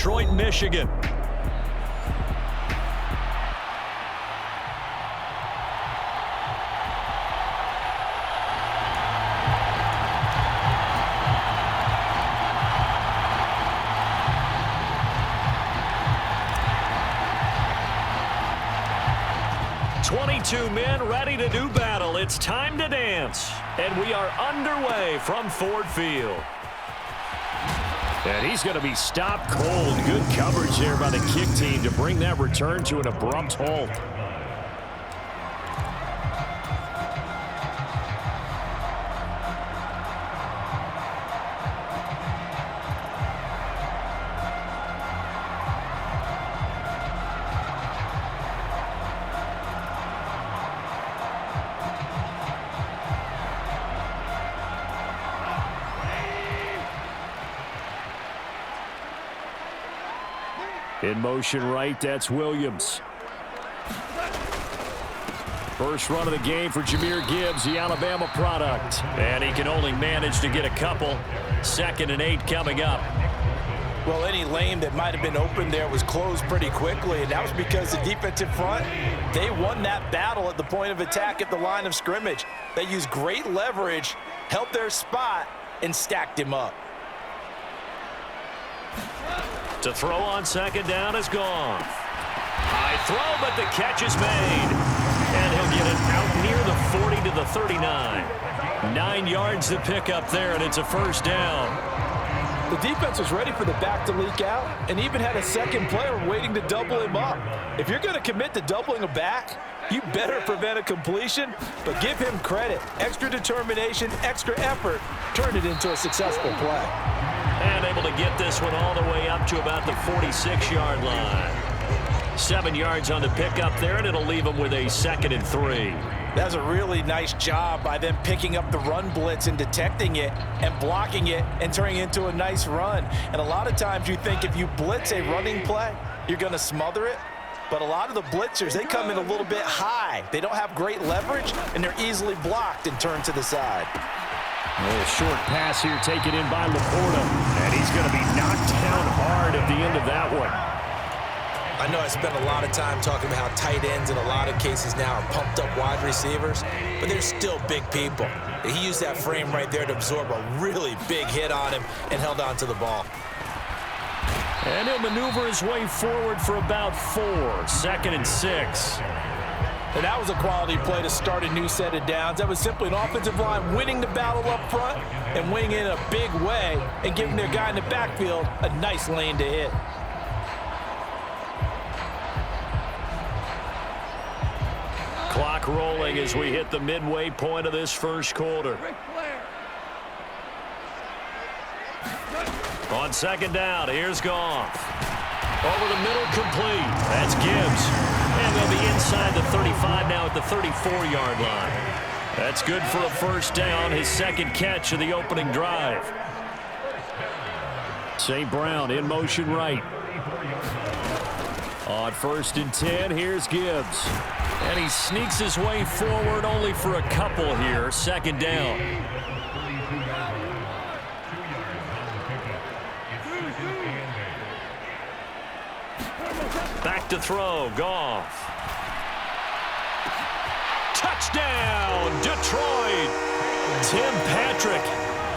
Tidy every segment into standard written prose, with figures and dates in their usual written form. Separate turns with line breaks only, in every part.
Detroit, Michigan. Two men ready to do battle. It's time to dance. And we are underway from Ford Field. And he's going to be stopped cold. Good coverage there by the kick team to bring that return to an abrupt halt. In motion right, that's Williams. First run of the game for Jahmyr Gibbs, the Alabama product. And he can only manage to get a couple. 2nd and 8 coming up.
Well, any lane that might have been open there was closed pretty quickly, and that was because the defensive front, they won that battle at the point of attack at the line of scrimmage. They used great leverage, held their spot, and stacked him up.
To throw on 2nd down is gone. High throw, but the catch is made. And he'll get it out near the 40 to the 39. 9 yards to pick up there, and it's a first down.
The defense was ready for the back to leak out and even had a second player waiting to double him up. If you're going to commit to doubling a back, you better prevent a completion, but give him credit. Extra determination, extra effort, turn it into a successful play.
And able to get this one all the way up to about the 46-yard line. 7 yards on the pickup there, and it'll leave them with a 2nd and 3.
That's a really nice job by them picking up the run blitz and detecting it and blocking it and turning it into a nice run. And a lot of times you think if you blitz a running play, you're going to smother it. But a lot of the blitzers, they come in a little bit high. They don't have great leverage, and they're easily blocked and turned to the side.
A short pass here taken in by Laporta. And he's going to be knocked down hard at the end of that one.
I know I spent a lot of time talking about how tight ends in a lot of cases now are pumped up wide receivers, but they're still big people. He used that frame right there to absorb a really big hit on him and held on to the ball.
And he'll maneuver his way forward for about 4. 2nd and 6.
And that was a quality play to start a new set of downs. That was simply an offensive line winning the battle up front and winning in a big way and giving their guy in the backfield a nice lane to hit.
Clock rolling as we hit the midway point of this first quarter. On 2nd down, here's Goff. Over the middle, complete. That's Gibbs. And they'll be inside the 35 now at the 34-yard line. That's good for a first down, his 2nd catch of the opening drive. St. Brown in motion right. On 1st and 10, here's Gibbs. And he sneaks his way forward only for a couple here. 2nd down. Back to throw, Goff. Touchdown, Detroit. Tim Patrick,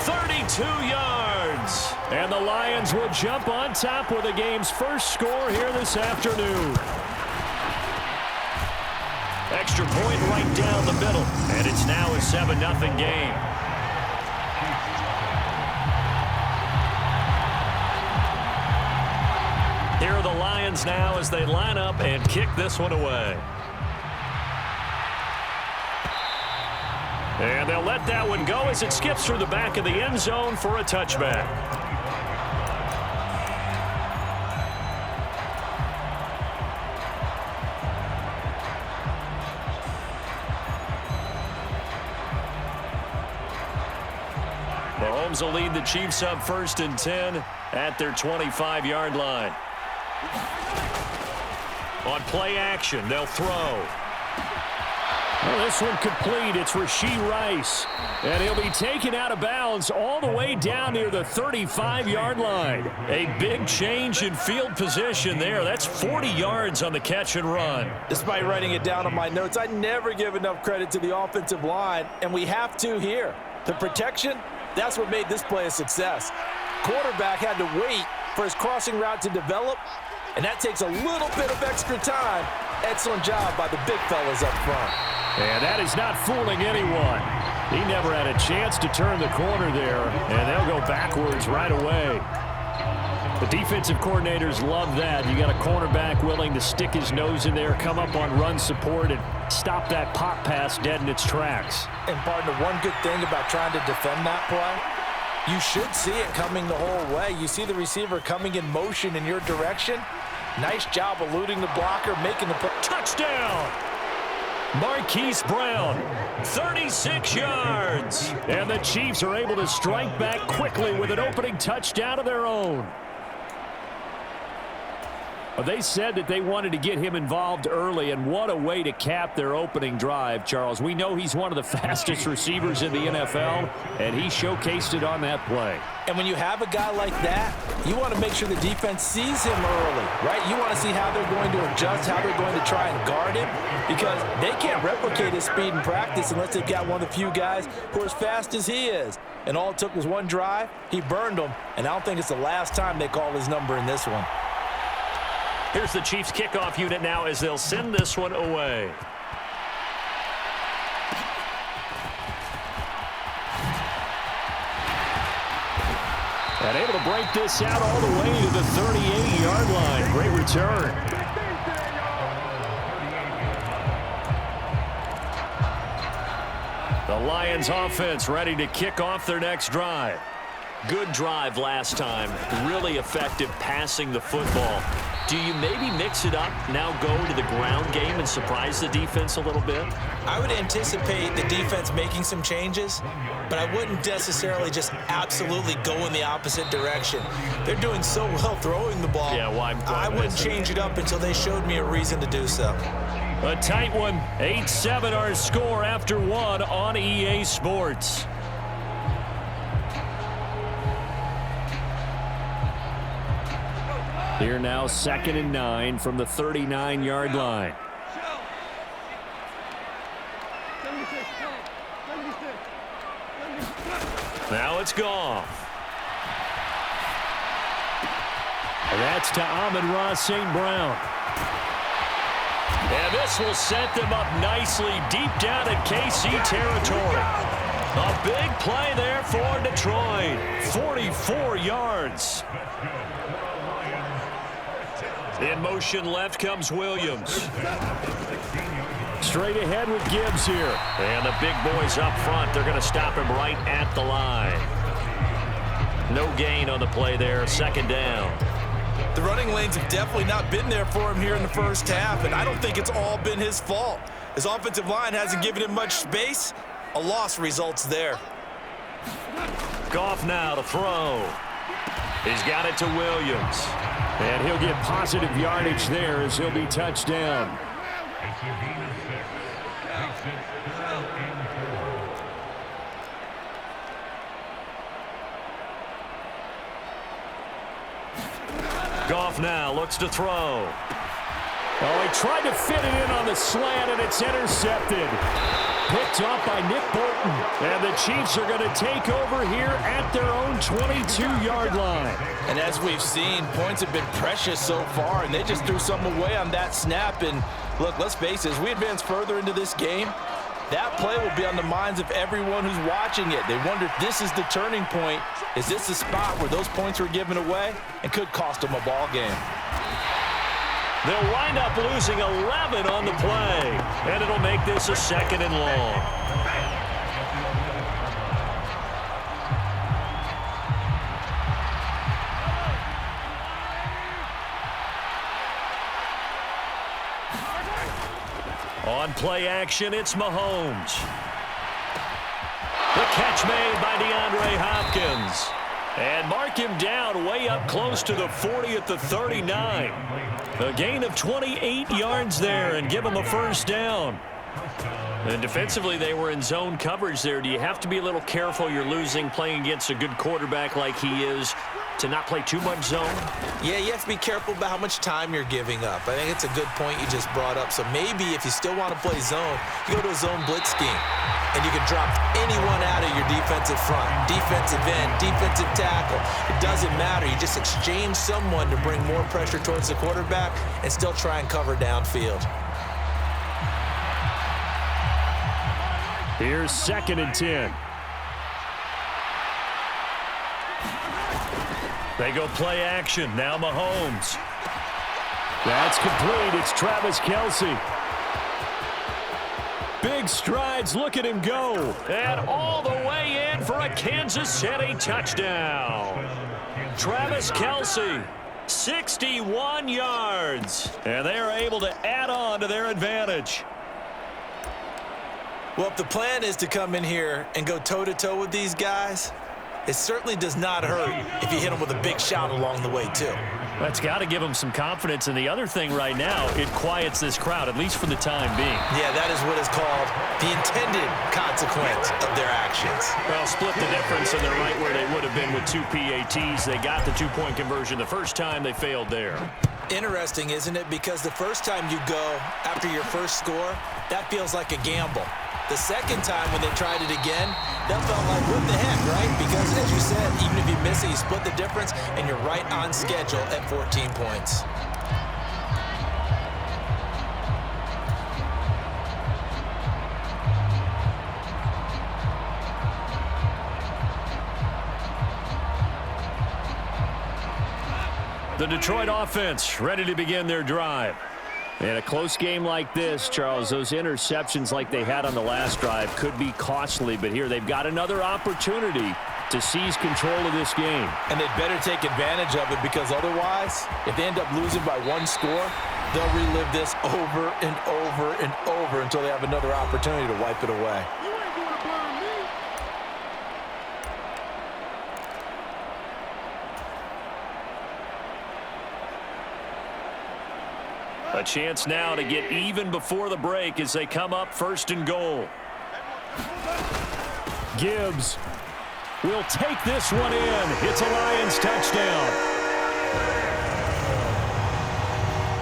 32 yards. And the Lions will jump on top with the game's first score here this afternoon. Extra point right down the middle. And it's now a 7-0 game. Here are the Lions now as they line up and kick this one away. And they'll let that one go as it skips through the back of the end zone for a touchback. Mahomes will lead the Chiefs up 1st and 10 at their 25-yard line. On play action, they'll throw. Well, this one complete. It's Rashee Rice. And he'll be taken out of bounds all the way down near the 35-yard line. A big change in field position there. That's 40 yards on the catch and run.
Despite writing it down on my notes, I never give enough credit to the offensive line, and we have to here. The protection, that's what made this play a success. Quarterback had to wait for his crossing route to develop, and that takes a little bit of extra time. Excellent job by the big fellas up front.
And that is not fooling anyone. He never had a chance to turn the corner there, and they'll go backwards right away. The defensive coordinators love that. You got a cornerback willing to stick his nose in there, come up on run support, and stop that pop pass dead in its tracks.
And, partner, one good thing about trying to defend that play, you should see it coming the whole way. You see the receiver coming in motion in your direction. Nice job eluding the blocker, making the play.
Touchdown! Marquise Brown, 36 yards. And the Chiefs are able to strike back quickly with an opening touchdown of their own. They said that they wanted to get him involved early, and what a way to cap their opening drive, Charles. We know he's one of the fastest receivers in the NFL, and he showcased it on that play.
And when you have a guy like that, you want to make sure the defense sees him early, right? You want to see how they're going to adjust, how they're going to try and guard him, because they can't replicate his speed in practice unless they've got one of the few guys who are as fast as he is. And all it took was one drive. He burned them, and I don't think it's the last time they call his number in this one.
Here's the Chiefs kickoff unit now as they'll send this one away. And able to break this out all the way to the 38-yard line. Great return. The Lions offense ready to kick off their next drive. Good drive last time. Really effective passing the football. Do you maybe mix it up, now go to the ground game and surprise the defense a little bit?
I would anticipate the defense making some changes, but I wouldn't necessarily just absolutely go in the opposite direction. They're doing so well throwing the ball.
Yeah, why
I wouldn't change it up until they showed me a reason to do so.
A tight one. 8-7 our score after one on EA Sports. Here now, 2nd and 9 from the 39-yard line. Now it's Goff. And that's to Amon-Ra St. Brown. And this will set them up nicely deep down in KC territory. A big play there for Detroit. 44 yards. In motion left comes Williams. Straight ahead with Gibbs here. And the big boys up front, they're going to stop him right at the line. No gain on the play there, 2nd down.
The running lanes have definitely not been there for him here in the first half, and I don't think it's all been his fault. His offensive line hasn't given him much space. A loss results there.
Goff now to throw. He's got it to Williams. And he'll get positive yardage there as he'll be touched down. Goff now looks to throw. Oh, he tried to fit it in on the slant, and it's intercepted. Picked off by Nick Bolton. And the Chiefs are going to take over here at their own 22-yard line.
And as we've seen, points have been precious so far, and they just threw some away on that snap. And look, let's face it, as we advance further into this game, that play will be on the minds of everyone who's watching it. They wonder if this is the turning point. Is this the spot where those points were given away and could cost them a ball game?
They'll wind up losing 11 on the play, and it'll make this a 2nd and long. On play action, it's Mahomes. The catch made by DeAndre Hopkins. And mark him down way up close to the 40 at the 39. A gain of 28 yards there and give him a 1st down. And defensively, they were in zone coverage there. Do you have to be a little careful? You're losing playing against a good quarterback like he is to not play too much zone?
Yeah, you have to be careful about how much time you're giving up. I think it's a good point you just brought up. So maybe if you still want to play zone, you go to a zone blitz scheme. And you can drop anyone out of your defensive front. Defensive end, defensive tackle. It doesn't matter. You just exchange someone to bring more pressure towards the quarterback and still try and cover downfield.
Here's 2nd and 10. They go play action. Now Mahomes. That's complete. It's Travis Kelce. Big strides. Look at him go. And all the way in for a Kansas City touchdown. Travis Kelce, 61 yards. And they are able to add on to their advantage.
Well, if the plan is to come in here and go toe-to-toe with these guys, it certainly does not hurt if you hit them with a big shot along the way, too.
That's got to give them some confidence. And the other thing right now, it quiets this crowd, at least for the time being.
Yeah, that is what is called the intended consequence of their actions.
Well, split the difference, and they're right where they would have been with 2 PATs. They got the 2-point conversion the first time. They failed there.
Interesting, isn't it? Because the first time you go after your first score, that feels like a gamble. The second time when they tried it again, that felt like, what the heck, right? Because, as you said, even if you miss it, you split the difference, and you're right on schedule at 14 points.
The Detroit offense ready to begin their drive. In a close game like this, Charles, those interceptions like they had on the last drive could be costly, but here they've got another opportunity to seize control of this game.
And they'd better take advantage of it, because otherwise, if they end up losing by 1 score, they'll relive this over and over and over until they have another opportunity to wipe it away.
A chance now to get even before the break as they come up 1st and goal. Gibbs will take this one in. It's a Lions touchdown.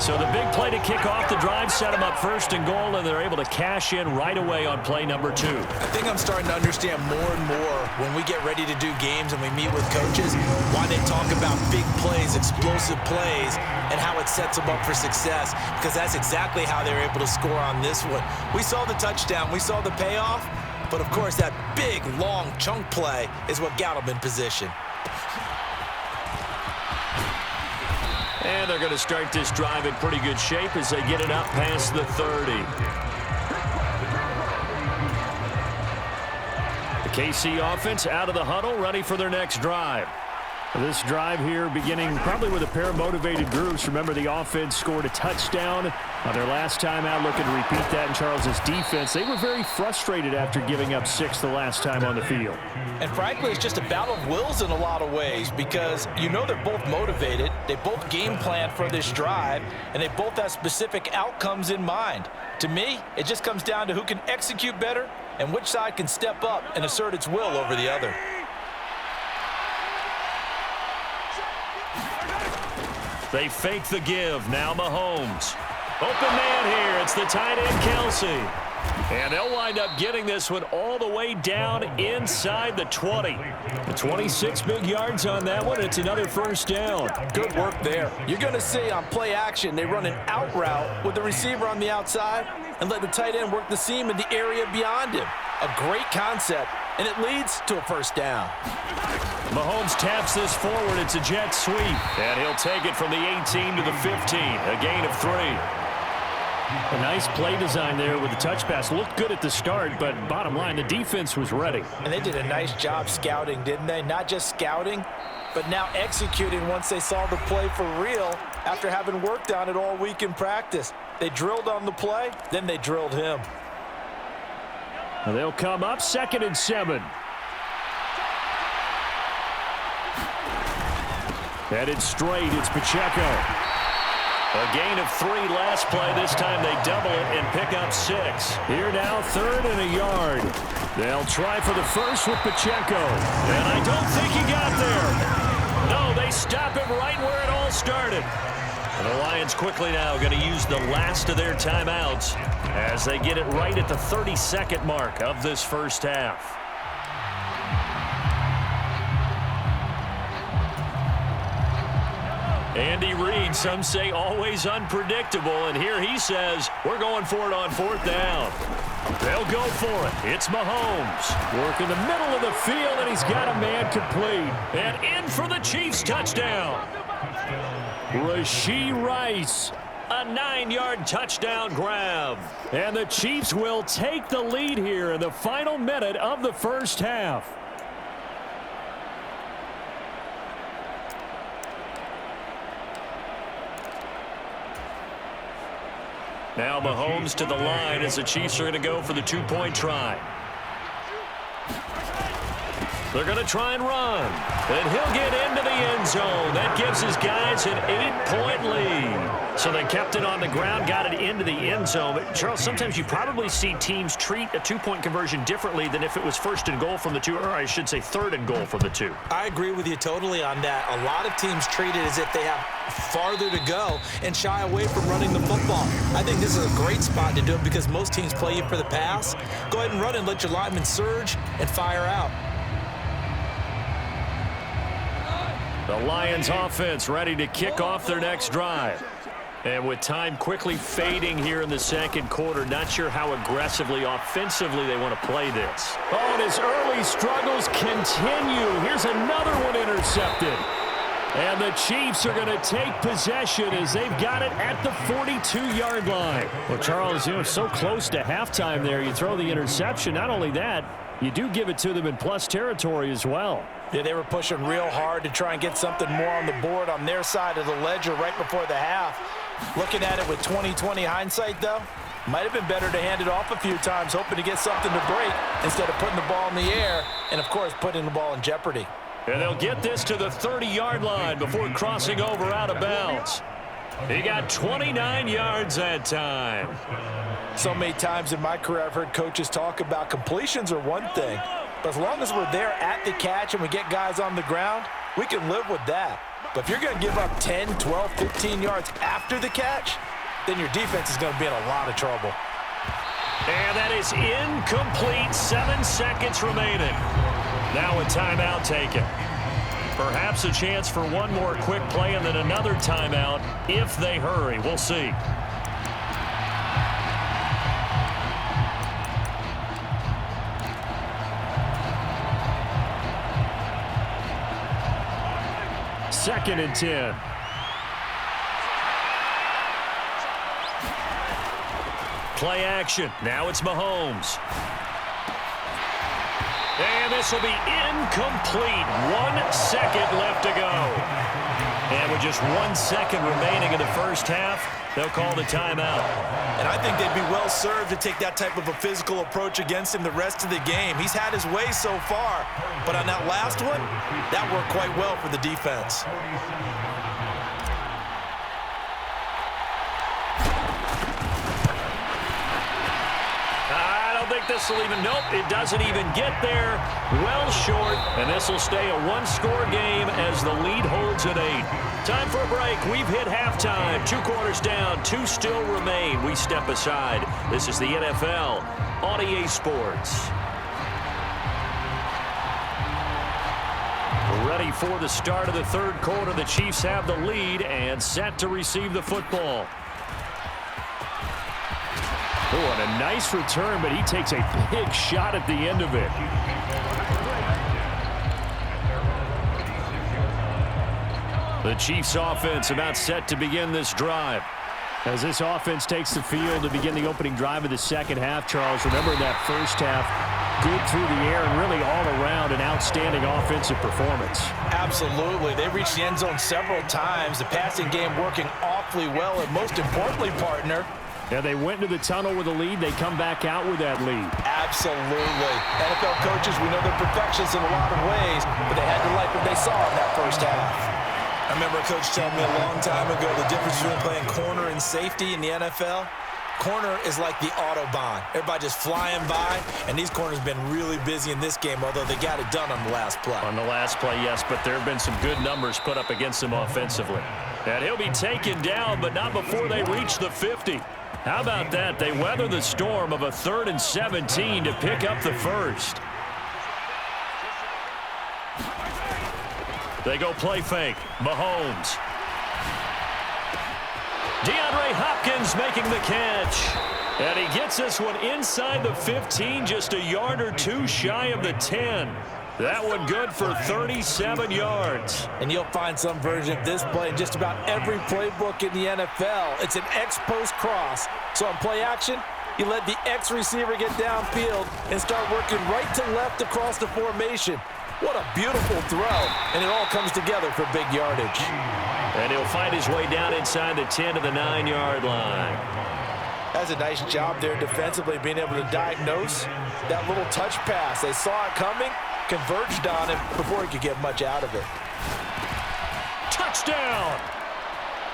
So the big play to kick off the drive set them up 1st and goal, and they're able to cash in right away on play number 2.
I think I'm starting to understand more and more when we get ready to do games and we meet with coaches why they talk about big plays, explosive plays, and how it sets them up for success, because that's exactly how they were able to score on this one. We saw the touchdown. We saw the payoff. But, of course, that big, long chunk play is what got them in position.
And they're going to start this drive in pretty good shape as they get it up past the 30. The KC offense out of the huddle, ready for their next drive. This drive here beginning probably with a pair of motivated groups. Remember, the offense scored a touchdown on their last time out, looking to repeat that in Charles's defense. They were very frustrated after giving up 6 the last time on the field.
And frankly, it's just a battle of wills in a lot of ways, because you know they're both motivated, they both game plan for this drive, and they both have specific outcomes in mind. To me, it just comes down to who can execute better and which side can step up and assert its will over the other.
They fake the give. Now Mahomes. Open man here. It's the tight end, Kelce. And they'll wind up getting this one all the way down inside the 20. The 26 big yards on that one. It's another 1st down.
Good work there. You're going to see on play action, they run an out route with the receiver on the outside and let the tight end work the seam in the area beyond him. A great concept, and it leads to a 1st down.
Mahomes taps this forward. It's a jet sweep. And he'll take it from the 18 to the 15. A gain of 3. A nice play design there with the touch pass. Looked good at the start, but bottom line, the defense was ready.
And they did a nice job scouting, didn't they? Not just scouting, but now executing once they saw the play for real after having worked on it all week in practice. They drilled on the play, then they drilled him.
And they'll come up 2nd and 7. Headed straight, it's Pacheco. A gain of 3 last play. This time they double it and pick up 6.
Here now, 3rd and a yard. They'll try for the first with Pacheco.
And I don't think he got there. No, they stop him right where it all started. And the Lions quickly now going to use the last of their timeouts as they get it right at the 32nd mark of this first half. Andy Reid, some say always unpredictable, and here he says we're going for it on 4th down. They'll go for it. It's Mahomes.
Work in the middle of the field, and he's got a man complete.
And in for the Chiefs touchdown.
Rashee Rice.
A 9-yard touchdown grab.
And the Chiefs will take the lead here in the final minute of the first half.
Now Mahomes to the line as the Chiefs are going to go for the 2-point try. They're going to try and run. And he'll get into the end zone. That gives his guys an 8-point lead. So they kept it on the ground, got it into the end zone. But Charles, sometimes you probably see teams treat a 2-point conversion differently than if it was 1st and goal from the 2, or I should say 3rd and goal from the 2.
I agree with you totally on that. A lot of teams treat it as if they have farther to go and shy away from running the football. I think this is a great spot to do it because most teams play you for the pass. Go ahead and run and let your linemen surge and fire out.
The Lions offense ready to kick off their next drive. And with time quickly fading here in the second quarter, not sure how aggressively, offensively they want to play this.
Oh, and his early struggles continue. Here's another one intercepted. And the Chiefs are going to take possession as they've got it at the 42-yard line. Well, Charles, so close to halftime there. You throw the interception. Not only that, you do give it to them in plus territory as well.
Yeah, they were pushing real hard to try and get something more on the board on their side of the ledger right before the half. Looking at it with 20/20 hindsight, though, might have been better to hand it off a few times, hoping to get something to break instead of putting the ball in the air and, of course, putting the ball in jeopardy.
And they'll get this to the 30-yard line before crossing over out of bounds. He got 29 yards that time.
So many times in my career I've heard coaches talk about completions are one thing, but as long as we're there at the catch and we get guys on the ground, we can live with that. But if you're going to give up 10, 12, 15 yards after the catch, then your defense is going to be in a lot of trouble.
And that is incomplete. 7 seconds remaining. Now a timeout taken. Perhaps a chance for one more quick play and then another timeout if they hurry. We'll see.
Second and 10.
Play action. Now it's Mahomes. And this will be incomplete. 1 second left to go. And with just 1 second remaining in the first half, they'll call the timeout.
And I think they'd be well served to take that type of a physical approach against him the rest of the game. He's had his way so far, but on that last one, that worked quite well for the defense.
This will even, nope, it doesn't even get there. Well short, and this will stay a one-score game as the lead holds at 8. Time for a break. We've hit halftime. 2 quarters down, 2 still remain. We step aside. This is the NFL on EA Sports. We're ready for the start of the third quarter. The Chiefs have the lead and set to receive the football.
Oh, and a nice return, but he takes a big shot at the end of it.
The Chiefs offense about set to begin this drive.
As this offense takes the field to begin the opening drive of the second half, Charles, remember that first half, good through the air and really all around an outstanding offensive performance.
Absolutely. They reached the end zone several times. The passing game working awfully well, and most importantly, partner,
yeah, they went into the tunnel with a lead. They come back out with that lead.
Absolutely. NFL coaches, we know they're perfectionists in a lot of ways, but they had to like what they saw in that first half.
I remember a coach telling me a long time ago the difference between playing corner and safety in the NFL. Corner is like the Autobahn. Everybody just flying by, and these corners have been really busy in this game, although they got it done on the last play.
On the last play, yes, but there have been some good numbers put up against him offensively. And he'll be taken down, but not before they reach the 50. How about that? They weather the storm of a 3rd and 17 to pick up the first. They go play fake. Mahomes. DeAndre Hopkins making the catch. And he gets this one inside the 15, just a yard or two shy of the 10. That one good for 37 yards.
And you'll find some version of this play in just about every playbook in the NFL. It's an X-post cross. So on play action, you let the X receiver get downfield and start working right to left across the formation. What a beautiful throw. And it all comes together for big yardage.
And he'll find his way down inside the 10 to the 9-yard line.
That's a nice job there defensively, being able to diagnose that little touch pass. They saw it coming, converged on him before he could get much out of it.
Touchdown!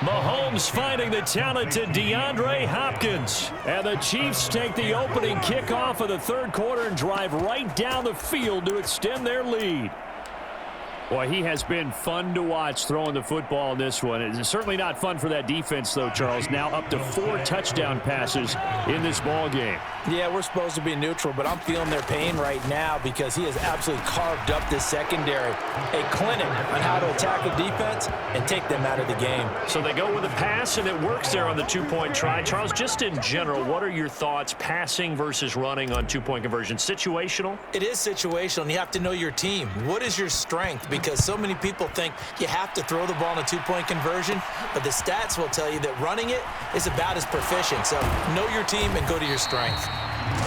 Mahomes finding the talented DeAndre Hopkins. And the Chiefs take the opening kickoff of the 3rd quarter and drive right down the field to extend their lead. Boy, he has been fun to watch throwing the football in this one. It's certainly not fun for that defense, though, Charles. Now up to 4 touchdown passes in this ball game.
Yeah, we're supposed to be neutral, but I'm feeling their pain right now because he has absolutely carved up this secondary. A clinic on how to attack a defense and take them out of the game.
So they go with a pass, and it works there on the 2-point try. Charles, just in general, what are your thoughts passing versus running on 2-point conversion? Situational?
It is situational, and you have to know your team. What is your strength? Because so many people think you have to throw the ball in a 2-point conversion, but the stats will tell you that running it is about as proficient. So know your team and go to your strength.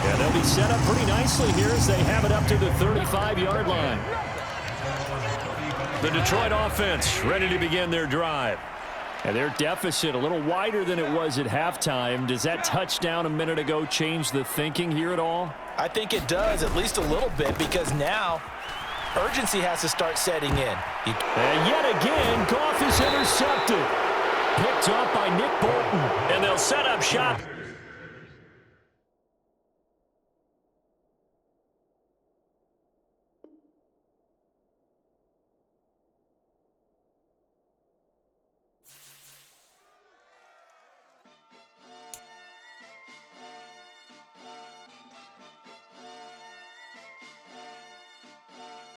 Yeah, they'll be set up pretty nicely here as they have it up to the 35-yard line. The Detroit offense ready to begin their drive. And their deficit a little wider than it was at halftime. Does that touchdown a minute ago change the thinking here at all?
I think it does, at least a little bit, because now urgency has to start setting in.
And yet again, Goff is intercepted. Picked up by Nick Bolton. And they'll set up shop